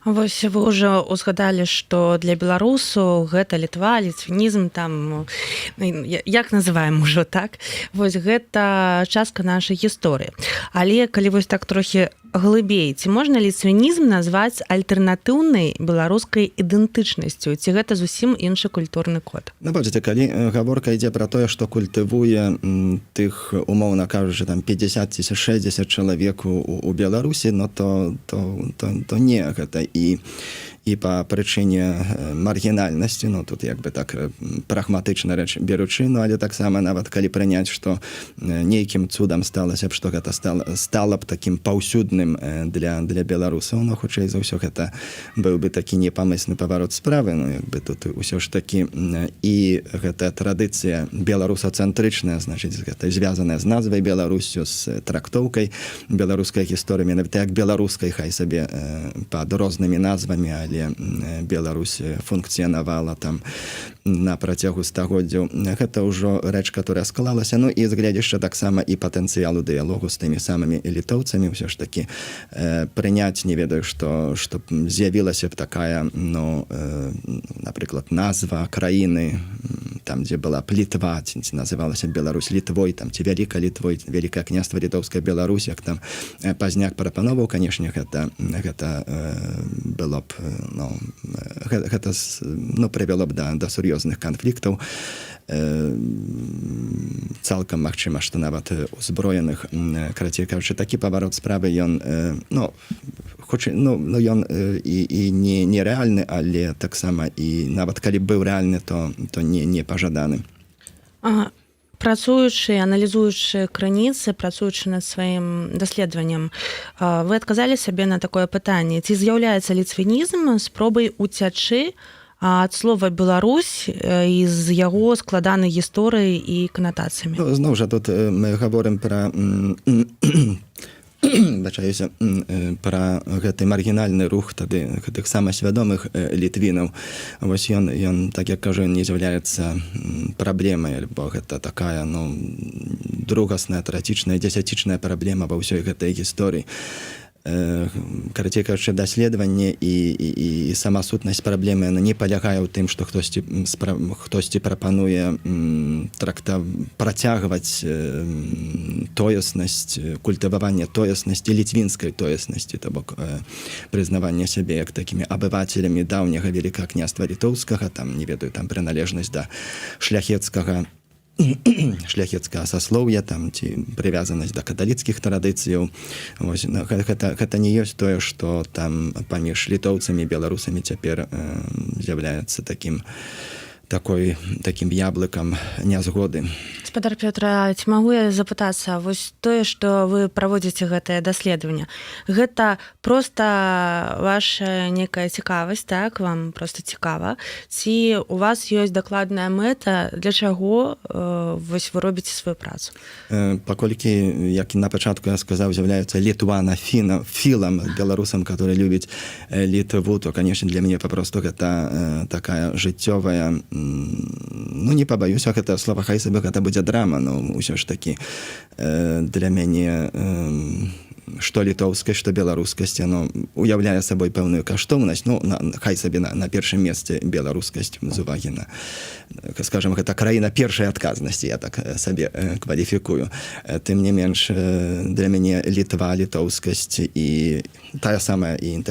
S1: Вось вы ўжо узгадалі, што для беларусаў гэта Літва, літвінізм, там, як называем ужо, так? Вось гэта частка нашай гісторыі. Але калі вось так трохі глыбей, ці можна літвінізм назваць альтэрнатыўнай беларускай ідэнтычнасцю, ці гэта зусім іншы культурны код?
S2: Бачыце, калі гаворка ідзе пра тое, што культывуе тых, умоўна кажучы, там 50 ці 60 чалавек у Беларусі, то не гэта і па прычыне маргінальнасці, тут як бы так прагматычна рэч беручы, але таксама нават калі прыняць, што нейкім цудам сталася б, што гэта стала б такім паўсюдным для беларусаў, хутчэй за ўсё гэта быў бы такі непамысны паварот справы, як бы тут усё ж такі і гэтая традыцыя беларусацэнтрычная, значыць, гэта звязаная з назвай Беларусю, з трактоўкай беларускай гісторыі, менавіта як беларускай, хай сабе пад рознымі назвамі, але Беларусь функцыянавала там на працягу стагоддзяў. Гэта ўжо рэч, которая склалася, і з гледзяшча таксама і патэнцыялу дыялогу з тымі самымі літоўцамі, ўсё ж такі прыняць, не ведаю, што з'явілася б такая, напрыклад, назва краіны, там, дзе была б Літва, ці называлася Беларусь Літвой, там, ці Вялікая Літвой, Вялікае княства Літоўская Беларусь, як там Пазняк прапановаў, канешне, гэта было б, гэта прывяло б да сур'ёзных канфліктаў, цалкам магчыма, што нават узброеных. Карацей кажучы, такі паварот справы, ён і нерэальны, але таксама і нават калі быў рэальны, то не пажаданы.
S1: Працуючы, аналізуючы крыніцы, працуючы над сваім даследаваннем, вы адказалі сабе на такое пытанне: ці з'яўляецца літвінізм спробай уцячы ад слова Беларусь і з яго складанай гісторыяй і канатацыямі?
S2: Зноў жа, тут мы гаворым пра гэты маргінальны рух тады гэтых самасвядомых літвінаў. Вось ён, так як кажу, не з'яўляецца праблемай, альбо гэта такая, другасная, трацічная, дзесяцічная праблема ва ўсёй гэтай гісторыі. Карацей кажучы, даследаванне і сама сутнасць праблемы не палягае ў тым, што хтосьці прапануе працягваць тоеснасць, культываванне тоеснасці, літвінскай тоеснасці, то бок прызнаванне сябе як такімі абывацелямі даўняга Вялікага княства Літоўскага, там, не ведаю, там прыналежнасць да шляхецкага саслоўя, там, ці прывязанасць да каталіцкіх традыцыяў. Гэта не ёсць тое, што там паміж літоўцамі і беларусамі цяпер з'яўляецца такім такім яблыкам нязгоды.
S1: Спадар Пётра, ці магу я запытацца, вось тое, што вы праводзіце гэтае даследаванне, гэта проста ваша некая цікавасць, так, вам проста цікава, ці у вас ёсць дакладная мэта, для чаго вось вы робіце сваю працу?
S2: Паколькі, як на пачатку я сказаў, з'яўляецца літванафілам, беларусам, который любіць Літву, то, конечно, для мяне папросту гэта такая жыццёвая, ну, не пабаюся гэта слова, хай сабе гэта будзе драма, но ўсё ж такі для мяне што літоўскасць, што беларускасць, яно уяўляе сабой пэўную каштоўнасць, ну, хай сабе на першым месцы беларускасць з увагі на, скажем, гэта краіна першай адказнасці, я так сабе кваліфікую. Тым не менш, для мяне Літва, літоўскасць і тая самая і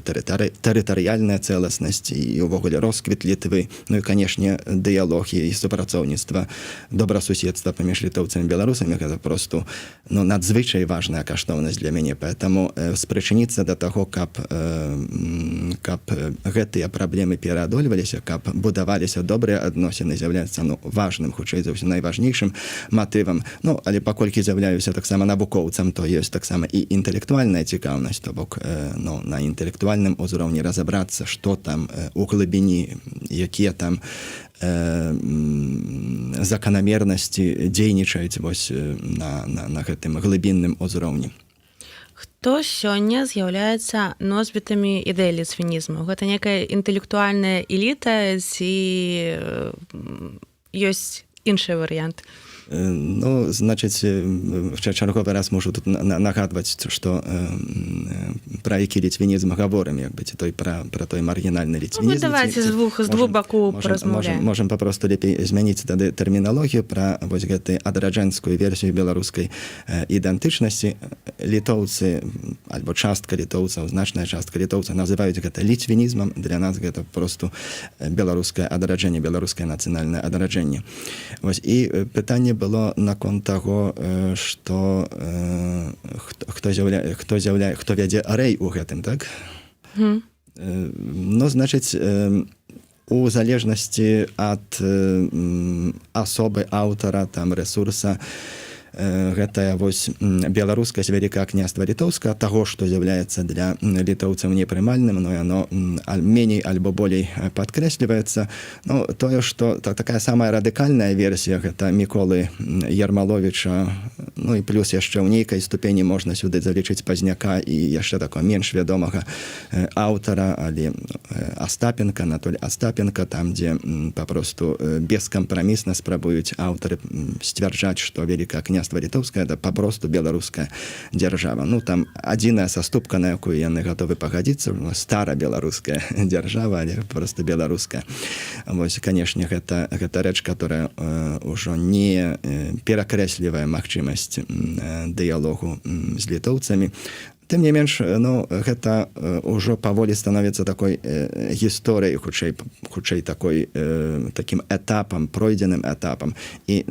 S2: тэрытарыяльная цэласнасць, і ўвогуле росквіт Літвы, ну і, канешне, дыялог і супрацоўніцтва, добрасуседства паміж літоўцамі і беларусамі, гэта просто, ну, надзвычай важная каштоўнасць для мяне, поэтому спрычыніцца да таго, каб гэтыя праблемы пераадольваліся, каб будаваліся добрыя адносіны, з'яўляецца, ну, важным, хутчэй за ўсё, найважнейшым матывам. Ну, але паколькі з'яўляюся таксама навукоўцам, то ёсць таксама і інтэлектуальная цікаўнасць, то бок, ну, на інтэлектуальным узроўні разабрацца, што там у глыбіні, якія там заканамернасці дзейнічаюць вось на гэтым глыбінным узроўні.
S1: Хто сёння з'яўляецца носьбітамі ідэі літвінізму? Гэта некая інтэлектуальная эліта ці ёсць іншыя варыянты?
S2: Ну, значыць, чарговы раз можу тут нагадваць, што пра які літвінізм гаворым, як бы, ці той пра той маргінальны літвінізм.
S1: Ну, давайте з двух бакоў паразмаўляем.
S2: Можам папросту лепей змяніць тады тэрміналогію пра вось гэты адраджэнскую версію беларускай ідэнтычнасці. Літоўцы, альбо частка літоўцаў, значная частка літоўцаў называюць гэта літвінізмам. Для нас гэта просто беларускае адраджэнне, беларускае нацыянальнае адраджэнне. Вось, і пытанне было наконт таго, што хто вядзе арэй у гэтым, так? Ну, значыць, у залежнасці ад асобы аўтара, там, рэсурса, гэтая вось беларускасць Вялікага княства літоўскага, таго, што з'яўляецца для літоўцаў непрымальным, но яно меней альбо болей падкрэсліваецца. Ну, тое, што такая самая радыкальная версія, гэта Міколы Ярмаловіча, ну і плюс яшчэ ў нейкай ступені можна сюды залічыць Пазняка і яшчэ такого менш вядомага аўтара, але Астапенка, Анатоль Астапенка, там, дзе папросту бескампрамісна спрабуюць аўтары сцвярджаць, што Вялікае княства літоўская, это папросту беларуская дзяржава. Ну, там адзіная саступка, на якую яны гатовы пагадзіцца, стара беларуская дзяржава, але просто беларуская. Вось, канешне, гэта рэч, которая ўжо не перакрэслівае магчымасць дыялогу з літоўцамі. Тым не менш, ну, гэта ўжо паволі становіцца такой гісторыяй, хутчэй такім этапам, пройдзеным этапам. І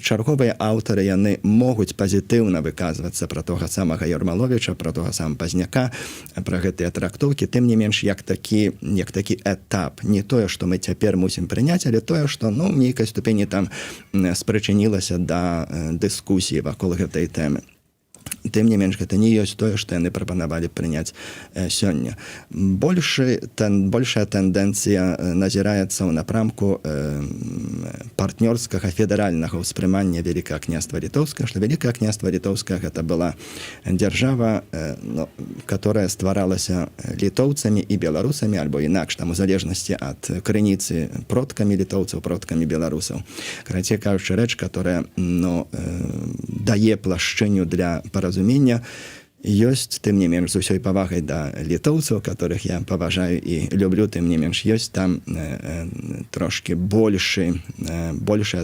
S2: чарговыя аўтары, яны могуць пазітыўна выказвацца пра тога самага Ярмаловіча, пра тога самага Пазняка, пра гэтыя трактоўкі. Тым не менш, як такі этап, не тое, што мы цяпер мусім прыняць, але тое, што, ну, в нейкай ступені там спрычынілася да дыскусіі вакол гэтай тэмы. Тым не менш, гэта не ёсць тое, што яны прапанавалі прыняць сёння. Большая тэндэнцыя назіраецца ў напрамку партнёрскага федэральнага ўспрымання Вялікага княства літоўскага, што Вялікае княства літоўскае гэта была дзяржава, которая стваралася літоўцамі і беларусамі, альбо інакш, там, у залежнасці ад крыніцы, продкамі літоўцаў, продкамі беларусаў. Карацей кажучы, рэч, которая, ну, дае плашчыню для паразумення, ёсць, тым не менш, з усёй павагай да літоўцаў, которых я паважаю і люблю, тым не менш, ёсць там трошки большая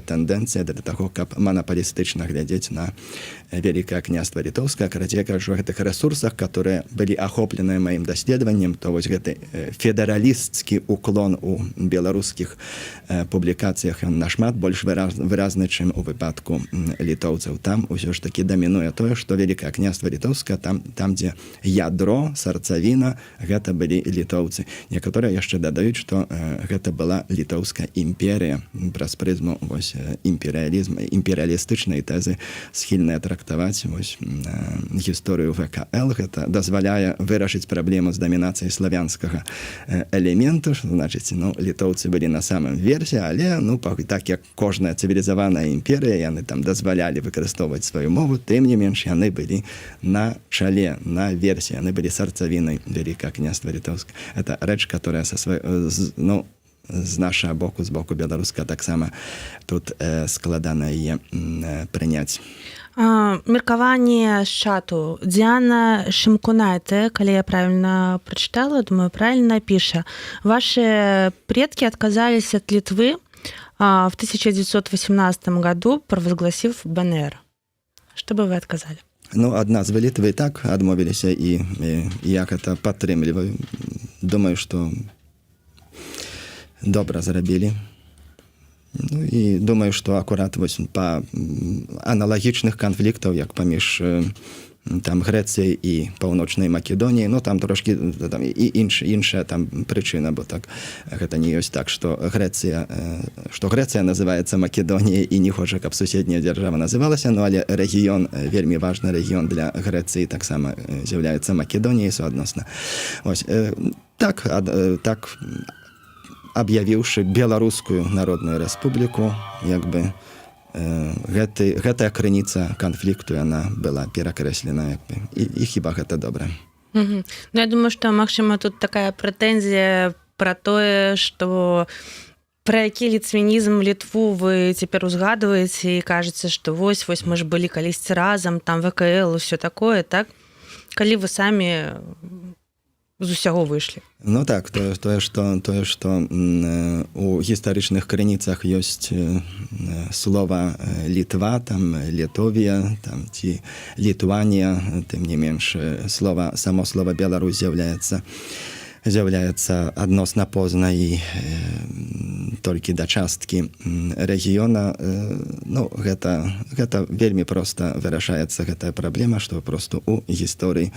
S2: тэндэнцыя для таго, каб манапалістычна глядзець на Вялікае княства літоўскае. Карацей кажу, гэтых рэсурсах, которые былі ахоплены маім даследаваннем, то вось гэты федэралісцкі уклон у беларускіх публікацыях нашмат больш выразны, чым у выпадку літоўцаў. Там усё ж таки дамінуе тое, што Вялікае княства літоўскае там дзе ядро, сарцавіна, гэта былі літоўцы. Некаторыя яшчэ дадаюць, што гэта была літоўская імперія праз прызму імперыялістычнай тэзы, схільныя трактаваць гісторыю ВКЛ. Гэта дазваляе вырашыць праблему з дамінацыяй славянскага элементу, што значыць, літоўцы былі на самым версе, але так як кожная цывілізаваная імперія, яны там дазвалялі выкарыстоўваць сваю мову, тым не менш яны былі на чале, на версе, яны былі сарцавінай Вялікага княства Літоўска. Это рэч, которая з нашага боку, з боку беларуска, таксама тут складана яе прыняць.
S1: Меркаванне з чату. Диана Шимкунайте, калі я правильно прочитала, думаю, правильно пише. Ваши предки отказались от Литвы в 1918 году, провозгласив БНР. Что бы вы отказали?
S2: Ад назвы Літвы так адмовіліся, і я гэта падтрымліваю. Думаю, што добра зрабілі. І думаю, што акурат па аналагічных канфліктаў, як паміж там Грэцыяй і Паўночнай Македоніяй, там трошкі і іншая там прычына, бо так гэта не ёсць так, што Грэцыя называецца Македоніяй і не хоча, каб суседняя дзяржава называлася, але рэгіён, вельмі важны рэгіён для Грэцыі, таксама з'яўляецца Македоніяй суадносна. Так аб'явіўшы Беларускую народную рэспубліку, як бы гэтая крыніца канфлікту, яна была перакрэслена, і хіба гэта добра.
S1: Я думаю, што, магчыма, тут такая прэтэнзія пра тое, што пра які ліцвінізм Літву вы цяпер узгадваеце і кажаце, што вось мы ж былі калісьці разам, там ВКЛ, усё такое, так? Калі вы самі з усяго выйшлі.
S2: Так, тое, што у гістарычных крыніцах ёсць слова Літва, там Літовія, там ці Літуанія, тым не менш само слова Беларусь з'яўляецца адносна позна і толькі да часткі рэгіёна. Гэта вельмі проста вырашаецца гэтая праблема, што проста у гісторыі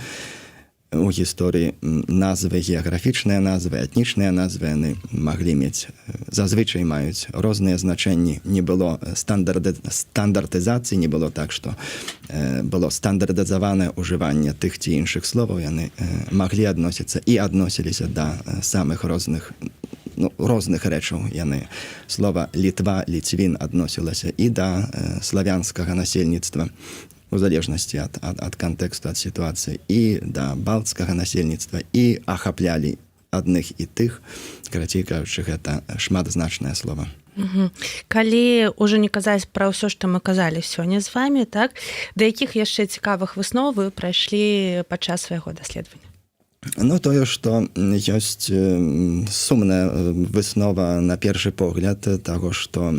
S2: назвы, геаграфічныя назвы, этнічныя назвы, яны маглі мець, зазвычай маюць розныя значэнні. Не было стандартызацыі, не было так, што было стандартызаванае ўжыванне тых ці іншых словаў, яны маглі адносіцца і адносіліся да самых розных рэчаў. Яны слова Літва, Ліцвін адносілася і да славянскага насельніцтва, у залежнасці ад кантэксту, ад сітуацыі, і да балцкага насельніцтва, і ахаплялі адных і тых. Карацей кажучы, гэта шматзначнае слова.
S1: Калі ўжо не казаць пра ўсё, што мы казалі сёння з вамі, так, да якіх яшчэ цікавых высноў вы прайшлі падчас свайго даследавання?
S2: Тое, што ёсць сумная выснова на першы погляд таго, што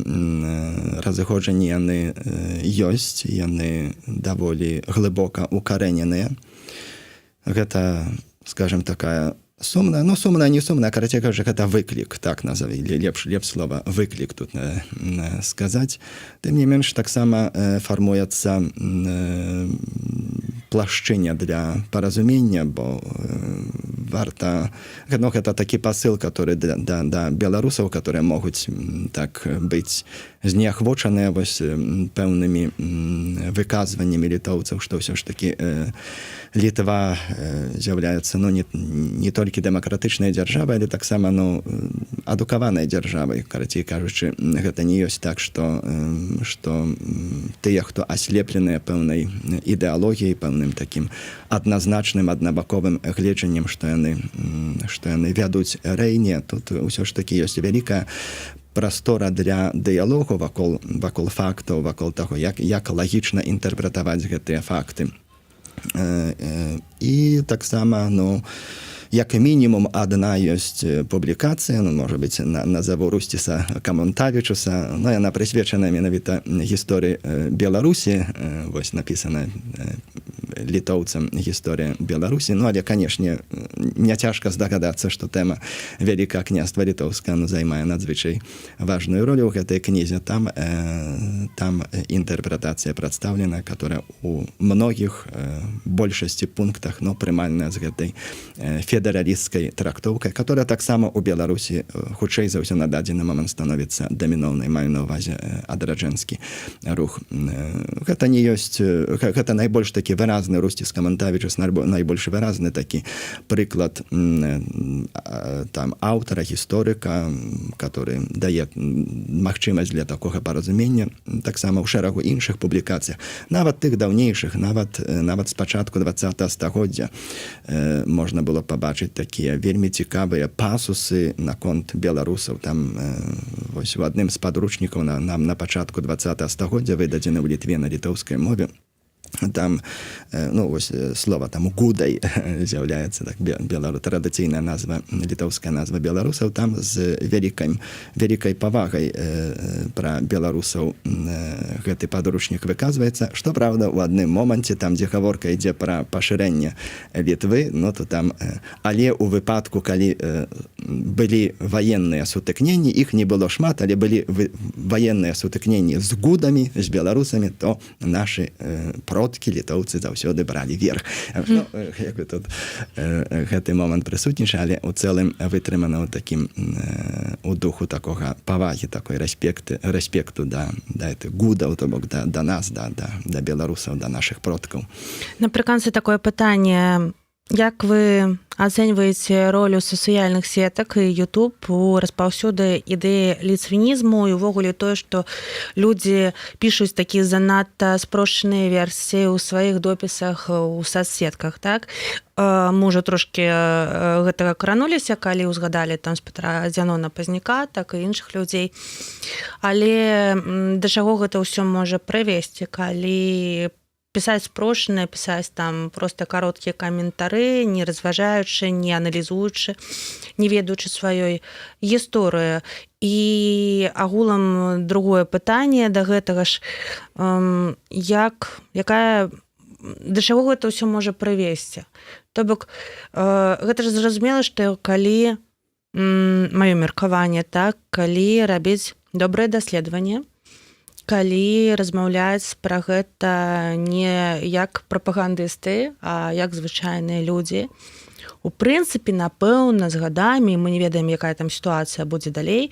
S2: разыходжанні яны ёсць, яны даволі глыбока укарэненыя. Гэта, скажем, такая сумная, не сумная, карацей кажучы, гэта выклік, так назаві, лепш слова выклік тут сказаць. Тым не менш, таксама фармуецца плашчыня для паразумення, бо варта... Гэта такі пасыл, который да беларусаў, которые могуць так быць знеахвочаныя пэўнымі выказваннямі літоўцаў, што ўсё ж такі Літва з'яўляецца не толькі дэмакратычнай дзяржавай, але таксама адукаванай дзяржавай. Карацей кажучы, гэта не ёсць так, што тыя, хто аслепленыя пэўнай ідэалогіяй, пэўным такім адназначным, аднабаковым гледжаннем, што яны вядуць рэйне. Тут ўсё ж такі ёсць вялікая прастора для дыялогу вакол фактаў, вакол таго, як лагічна інтэрпрэтаваць гэтыя факты. І таксама, як мінімум, адна ёсць публікацыя, можа быць, назову Русціса Камонтавічуса, яна прысвечана менавіта гісторыі Беларусі, напісана літоўцам гісторыя Беларусі. Ну, але, канешне, не цяжка здагадацца, што тэма Вялікае княства Літоўска займае надзвычай важную ролю ў гэтай кнізе. Там інтэрпрэтацыя прадстаўлена, которая у многіх большасці пунктах прымальная з гэтай федэралісцкай трактоўкай, которая таксама у Беларусі хутчэй за ўсё на дадзены момант становіцца даміноўнай, маю на ўвазе адраджэнскі рух. Гэта найбольш такі выразны Русціс Камантавічус, найбольш выразны такі прыклад там аўтара, гісторыка, который дае магчымасць для такога паразумення, таксама ў шэрагу іншых публікацыях, нават тых даўнейшых, нават з пачатку 20 стагоддзя можна было пабачыць такія вельмі цікавыя пасусы наконт беларусаў. Там вось у адным з падручнікаў нам на пачатку 20 стагоддзя выдадзены ў Літве на літоўскай мове. Там, вось слова там гудай з'яўляецца так, традыцыйная назва, літоўская назва беларусаў. Там з вялікай павагай пра беларусаў гэты падручнік выказваецца. Што праўда, у адным моманце, там, дзе гаворка ідзе пра пашырэнне Літвы, то там, але ў выпадку, калі былі ваенныя сутыкненні, іх не было шмат, але былі ваенныя сутыкненні з гудамі, з беларусамі, то нашы продкі літоўцы заўсёды бралі верх. Як бы тут гэты момант прысутнічае, але ў цэлым вытрымана ў такім у духу такога павагі, такой рэспекту да гудаў, то бок да нас, да беларусаў, да нашых продкаў.
S1: Напрыканцы такое пытанне. Як вы ацэньваеце ролю сацыяльных сетак і YouTube у распаўсюды ідэі ліцвінізму і ўвогуле тое, што людзі пішуць такія занадта спрошчаныя версіі ў сваіх допісах у соцсетках, так? Мы ўжо трошкі гэтага крануліся, калі ўзгадалі там з Петра Дзянона Пазняка, так і іншых людзей. Але да чаго гэта ўсё можа прывесці, калі пісаць спрошчана, пісаць там проста кароткія каментары, не разважаючы, не аналізуючы, не ведаючы сваёй гісторыі. І агулам другое пытанне да гэтага ж, да чаго гэта ўсё можа прывесці? То бок, гэта ж зразумела, што калі, маё меркаванне, так, калі рабіць добрае даследаванне, калі размаўляць пра гэта не як прапагандысты, а як звычайныя людзі. У прынцыпе, напэўна, з гадамі, мы не ведаем, якая там сітуацыя будзе далей,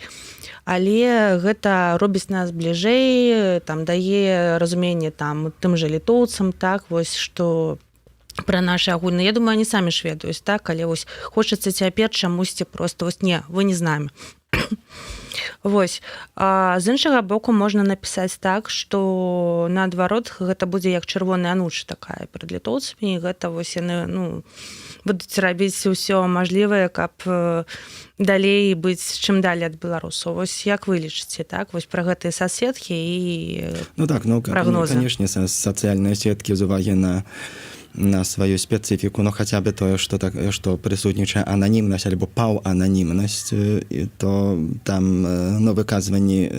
S1: але гэта робіць нас бліжэй, там дае разуменне там тым жа літоўцам, так, вось, што пра нашы агульныя. Я думаю, они самі ж ведаюць, так, але вось хочацца цяпер чамусьці проста, вось, не, вы не з намі. Вось. А з іншага боку можна напісаць так, што наадварот гэта будзе як чырвоная ануча такая перад літоўцамі, і гэта вось яны будуць рабіць ўсё мажлівае, каб далей быць чым далей ад беларусаў. Вось як вы лічыце, так, вось пра гэтыя соцсеткі і прагнозы?
S2: Канешне, сацыяльныя сеткі з увагі на сваю спецыфіку, хаця бы тое, што прысутнічае ананімнасць альбо паўананімнасць, то там выказванні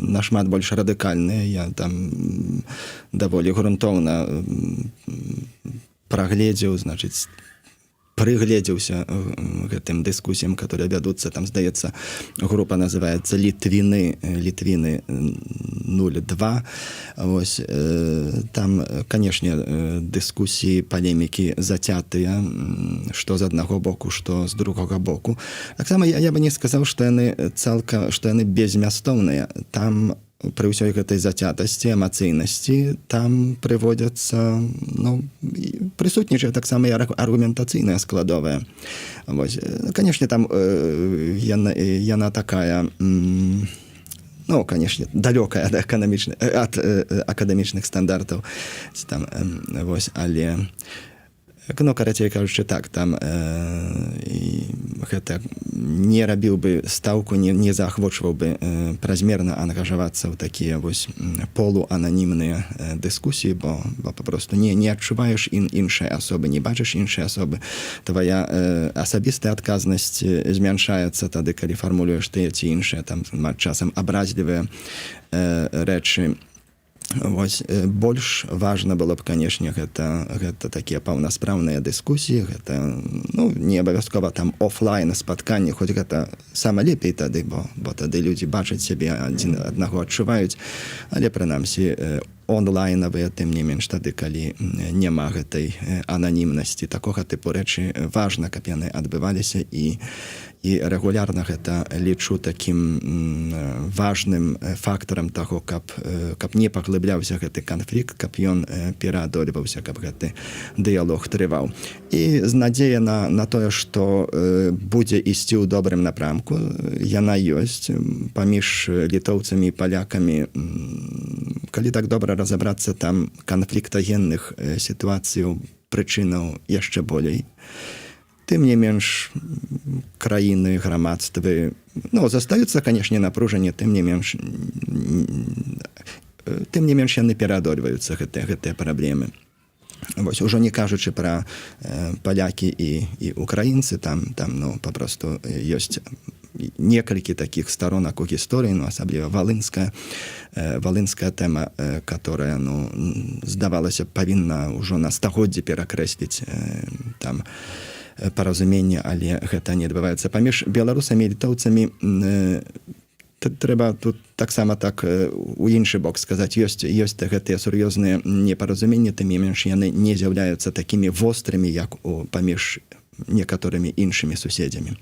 S2: нашмат больш радыкальныя. Я там даволі грунтоўна прагледзеў, прыгледзеўся гэтым дыскусіям, которые вядуцца. Там, здаецца, група называецца Літвіны 02. Вось, там, канешне, дыскусіі, палемікі зацятыя, што з аднаго боку, што з другога боку. Таксама я бы не сказаў, што яны безмястоўныя. Там пры ўсёй гэтай зацятасці, эмацыйнасці, там прыводзяцца, прысутнічае таксама і аргументацыйная складовая. Вось, канешне, там яна такая, канешне, далёкая ад акадэмічных стандартаў. Там, вось, але карацей кажучы, так, там гэта не рабіў бы стаўку, не заахвочваў бы празмерна ангажавацца ў такія вось полуананімныя дыскусіі, бо папросту не адчуваеш іншай асобы, не бачыш іншай асобы. Твая асабістая адказнасць змяншаецца тады, калі фармулюеш тыя ці іншыя, там, часам абразлівыя рэчы Вось больш важна было б, канешне, гэта такія паўнаспраўныя дыскусіі, гэта не абавязкова там офлайн спатканні, хоць гэта сама лепей тады, бо тады людзі бачаць сябе, адзін аднаго адчуваюць, але прынамсі онлайнавыя, тым не менш тады, калі няма гэтай ананімнасці, такога тыпу рэчы важна, каб яны адбываліся, і рэгулярна гэта лічу такім важным фактарам таго, каб не паглыбляўся гэты канфлікт, каб ён пераадольваўся, каб гэты дыялог трываў. І з надзея на тое, што будзе ісці ў добрым напрамку, яна ёсць паміж літоўцамі і палякамі. Калі так добра разабрацца, там канфліктагенных сітуацыяў, прычынаў яшчэ болей. Тым не менш, краіны, грамадствы, застаюцца, канешне, напружанне, тым не менш яны пераадольваюцца, гэтыя праблемы. Вось, ужо не кажучы пра палякі і украінцы, там папросту ёсць некалькі такіх сторонак у гісторыі, асабліва валынская тэма, которая, здавалася, павінна ўжо на стагоддзі перакрэсліць там паразуменне, але гэта не адбываецца. Паміж беларусамі і літоўцамі трэба тут таксама так у іншы бок сказаць, ёсць гэтыя сур'ёзныя непаразуменні, тым не менш яны не з'яўляюцца такімі вострымі, як паміж некаторымі іншымі суседзямі.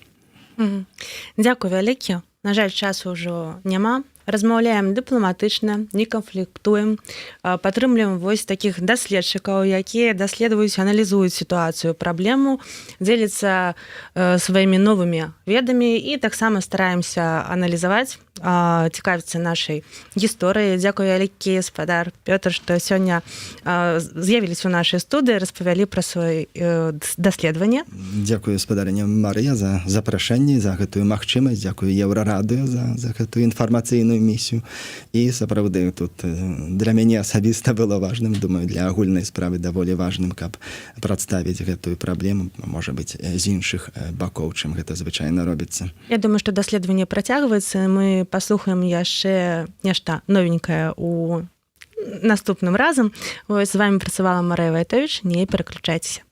S1: Дзякуй вялікі. На жаль, часу ўжо няма. Размаўляем дыпламатычна, не канфліктуем, падтрымліваем вось такіх даследчыкаў, якія даследуюць, аналізуюць сітуацыю, праблему, дзеляцца сваімі новымі ведамі і таксама стараемся аналізаваць, цікавіцца нашай гісторыяй. Дзякуй вялікі, спадар Пётр, што сёння з'явіліся ў нашай студыі, распавялі пра сваё даследаванне.
S2: Дзякую, спадарыня Марыя, за запрашэнне, за гэтую магчымасць, дзякую Еўрарадыё за гэтую інфармацыйную місію. І сапраўды тут для мяне асабіста было важным, думаю, для агульнай справы даволі важным, каб прадставіць гэтую праблему, можа быць, з іншых бакоў, чым гэта звычайна робіцца.
S1: Я думаю, што даследаванне працягваецца. Мы паслухаем яшчэ нешта новенькае у наступным разам. З вами працавала Марыя Вайтовіч. Не пераключайцеся.